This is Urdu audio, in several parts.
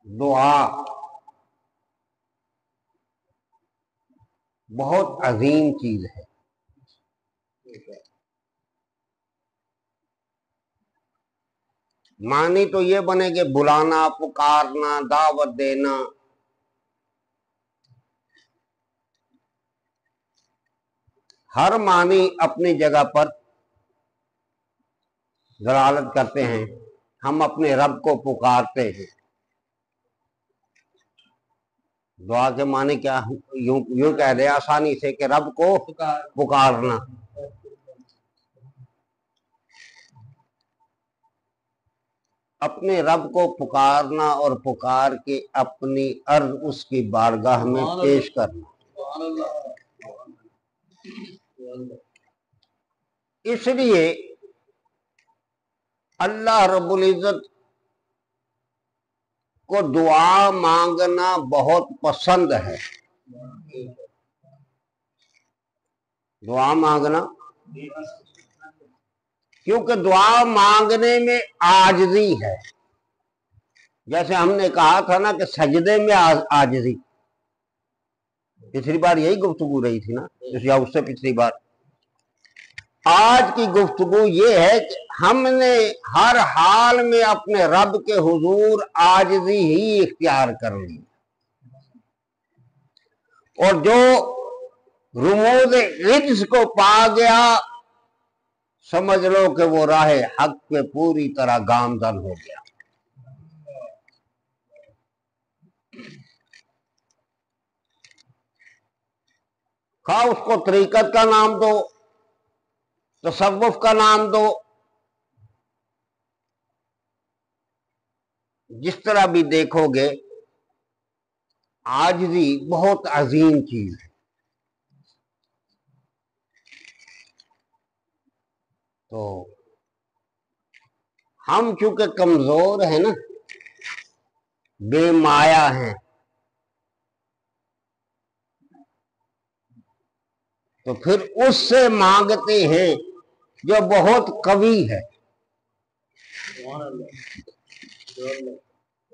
دعا بہت عظیم چیز ہے. معنی تو یہ بنے کہ بلانا، پکارنا، دعوت دینا. ہر معنی اپنی جگہ پر دلالت کرتے ہیں. ہم اپنے رب کو پکارتے ہیں. دعا کے معنی کیا؟ یوں کہہ دیں آسانی سے کہ رب کو پکارنا. اپنے رب کو پکارنا اور پکار کے اپنی عرض اس کی بارگاہ میں پیش کرنا. اس لیے اللہ رب العزت کو دعا مانگنا بہت پسند ہے. دعا مانگنا، کیونکہ دعا مانگنے میں عاجزی ہے. جیسے ہم نے کہا تھا نا کہ سجدے میں عاجزی. پچھلی بار یہی گفتگو رہی تھی نا، یا اس سے پچھلی بار. آج کی گفتگو یہ ہے کہ ہم نے ہر حال میں اپنے رب کے حضور عاجزی ہی اختیار کر لی، اور جو رموز عجز کو پا گیا سمجھ لو کہ وہ راہ حق پہ پوری طرح گامزن ہو گیا. خواہ اس کو طریقت کا نام دو، تصوف کا نام دو، جس طرح بھی دیکھو گے عاجزی بہت عظیم چیز ہے. تو ہم چونکہ کمزور ہیں نا، بے مایا ہیں، تو پھر اس سے مانگتے ہیں جو بہت قوی ہے.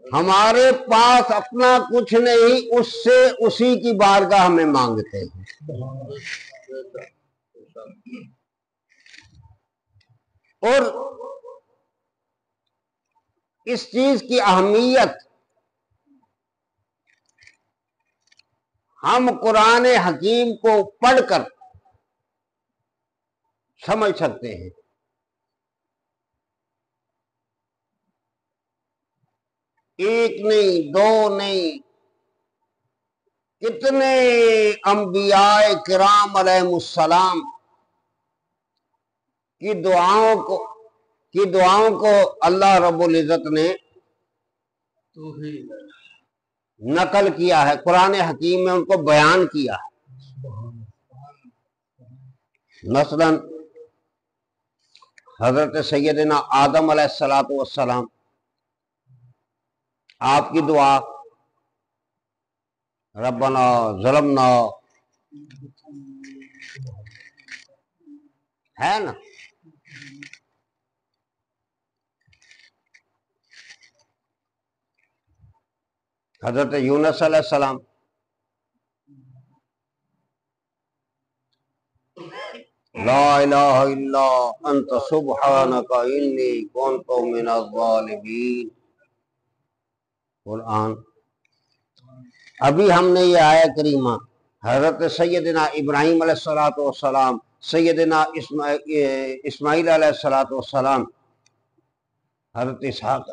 ہمارے پاس اپنا کچھ نہیں، اس سے اسی کی بارگاہ میں مانگتے ہیں. اور اس چیز کی اہمیت ہم قرآن حکیم کو پڑھ کر سمجھ سکتے ہیں. ایک نہیں، دو نہیں، کتنے انبیاء کرام علیہ السلام کی دعاؤں کو اللہ رب العزت نے نقل کیا ہے، قرآن حکیم میں ان کو بیان کیا ہے. مثلا حضرت سیدنا آدم علیہ السلام، آپ کی دعا ربنا ظلمنا ہے نا. حضرت یونس علیہ السلام، لا الہ الا انت سبحانک انی کنت من الظالمین. قرآن. ابھی ہم نے یہ آیہ کریمہ حضرت سیدنا ابراہیم علیہ السلام، سیدنا اسماعیل علیہ السلام، حضرت اسحاق،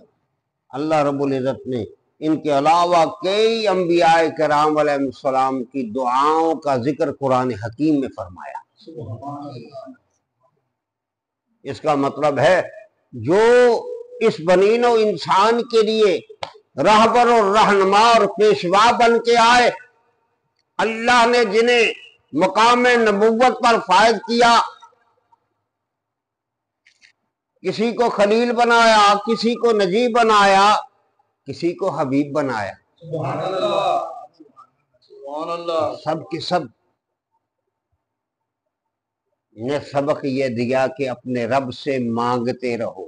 اللہ رب العزت نے ان کے علاوہ کئی انبیاء کرام علیہ السلام کی دعاؤں کا ذکر قرآن حکیم میں فرمایا. اس کا مطلب ہے جو اس بنی نوع انسان کے لیے رہبر اور رہنما اور پیشوا بن کے آئے، اللہ نے جنہیں مقام نبوت پر فائز کیا، کسی کو خلیل بنایا، کسی کو نجی بنایا، کسی کو حبیب بنایا. سبحان اللہ، سبحان اللہ. سب کے سب نے سبق یہ دیا کہ اپنے رب سے مانگتے رہو.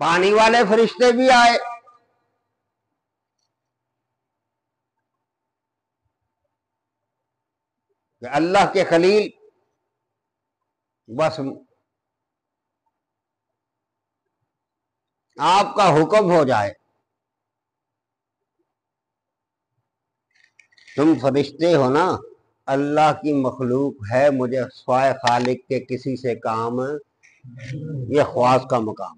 پانی والے فرشتے بھی آئے، کہ اللہ کے خلیل بس آپ کا حکم ہو جائے، تم فرشتے ہو نا، اللہ کی مخلوق ہے، مجھے سوائے خالق کے کسی سے کام، یہ خواص کا مقام،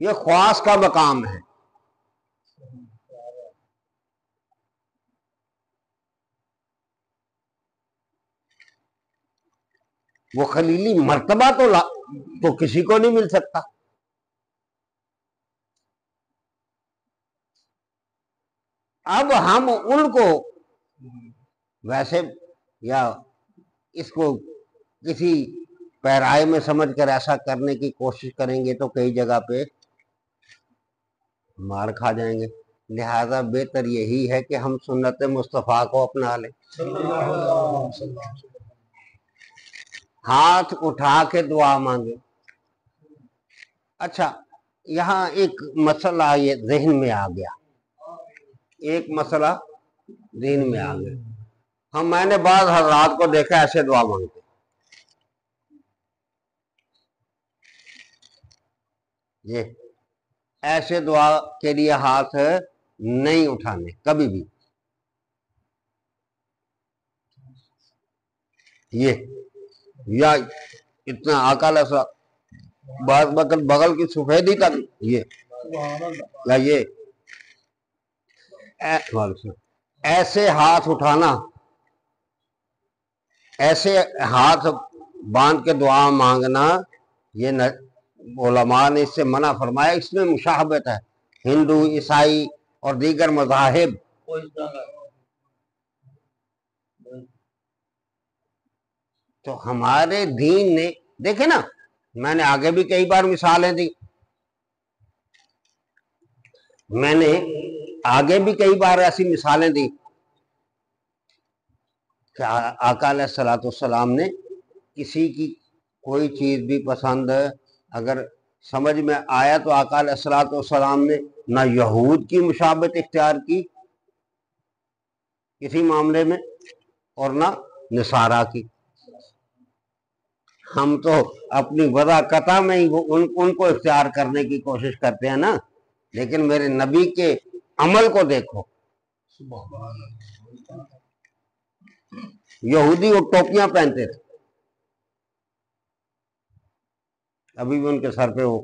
یہ خواص کا مقام ہے۔ وہ خلیلی مرتبہ تو کسی کو نہیں مل سکتا۔ اب ہم ان کو ویسے یا اس کو کسی پیرائے میں سمجھ کر ایسا کرنے کی کوشش کریں گے تو کئی جگہ پہ مار کھا جائیں گے، لہذا بہتر یہی ہے کہ ہم سنت مصطفیٰ کو اپنا لیں، ہاتھ اٹھا کے دعا مانگے۔ اچھا، یہاں ایک مسئلہ یہ ذہن میں آ گیا، ایک مسئلہ ذہن میں آ گیا، میں نے بعض حضرات کو دیکھا ایسے دعا مانگتے، یہ ایسے دعا کے لیے ہاتھ نہیں اٹھانے کبھی بھی، یہ یا اتنا اکال ایسا بعض بغل کی سفیدی تک، یہ یا یہ ایسے ہاتھ اٹھانا، ایسے ہاتھ باندھ کے دعا مانگنا، یہ علماء نے اس سے منع فرمایا، اس میں مشابہت ہے ہندو، عیسائی اور دیگر مذاہب۔ تو ہمارے دین نے دیکھے نا، میں نے آگے بھی کئی بار مثالیں دی، میں نے آگے بھی کئی بار ایسی مثالیں دی کہ آقا علیہ الصلوۃ والسلام نے کسی کی کوئی چیز بھی پسند اگر سمجھ میں آیا تو آقا علیہ الصلوۃ والسلام نے نہ یہود کی مشابہت اختیار کی کسی معاملے میں اور نہ نصارہ کی۔ ہم تو اپنی وضع قطع میں ہی ان کو اختیار کرنے کی کوشش کرتے ہیں نا، لیکن میرے نبی کے عمل کو دیکھو، یہودی وہ ٹوپیاں پہنتے تھے، ابھی بھی ان کے سر پہ وہ،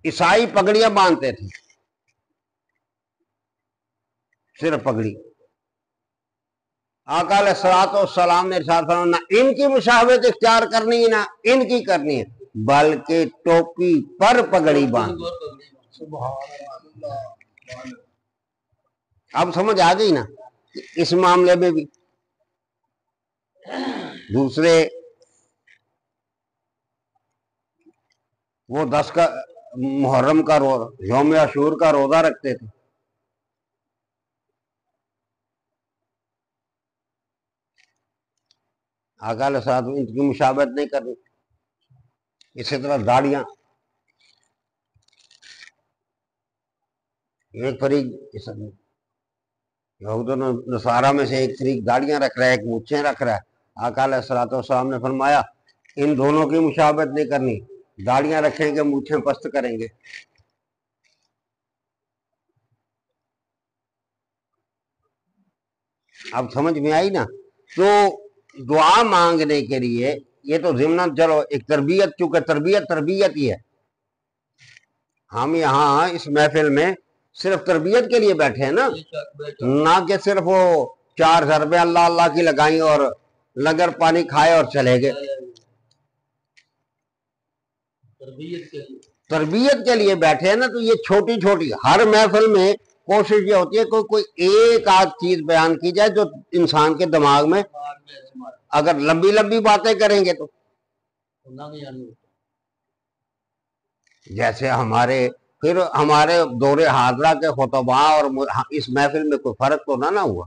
عیسائی پگڑیاں باندھتے تھے، صرف پگڑی۔ آقا علیہ الصلوۃ والسلام نے ارشاد فرمایا نہ ان کی مشابہت اختیار کرنی ہے نہ ان کی کرنی ہے، بلکہ ٹوپی پر پگڑی باندھ۔ اب سمجھ آ گئی نا، اس معاملے میں بھی دوسرے وہ 10 کا محرم کا روزہ، یوم عاشور کا روزہ رکھتے تھے، آقا علیہ الصلوۃ والسلام ان کی مشابہت نہیں کرنی۔ اسی طرح داڑیاں، ایک فریق یہود و نصارہ میں سے ایک فریق داڑیاں رکھ رہا ہے، ایک مونچھیں رکھ رہا ہے، آقا علیہ الصلوۃ والسلام نے فرمایا ان دونوں کی مشابہت نہیں کرنی، داڑیاں رکھیں گے مونچھیں پست کریں گے۔ اب سمجھ میں آئی نا؟ تو دعا مانگنے کے لیے یہ تو ضمن چلو ایک تربیت، چونکہ تربیت ہی ہے، ہم یہاں اس محفل میں صرف تربیت کے لیے بیٹھے ہیں نا، نہ کہ صرف وہ 4 ضربیں اللہ اللہ کی لگائیں اور لنگر پانی کھائے اور چلے گئے۔ تربیت کے لیے بیٹھے ہیں نا، تو یہ چھوٹی چھوٹی ہر محفل میں کوشش یہ ہوتی ہے کوئی ایک آدھ چیز بیان کی جائے جو انسان کے دماغ میں، اگر لمبی لمبی باتیں کریں گے تو جیسے ہمارے دور حاضرہ کے خطباء اور اس محفل میں کوئی فرق تو نہ ہوا،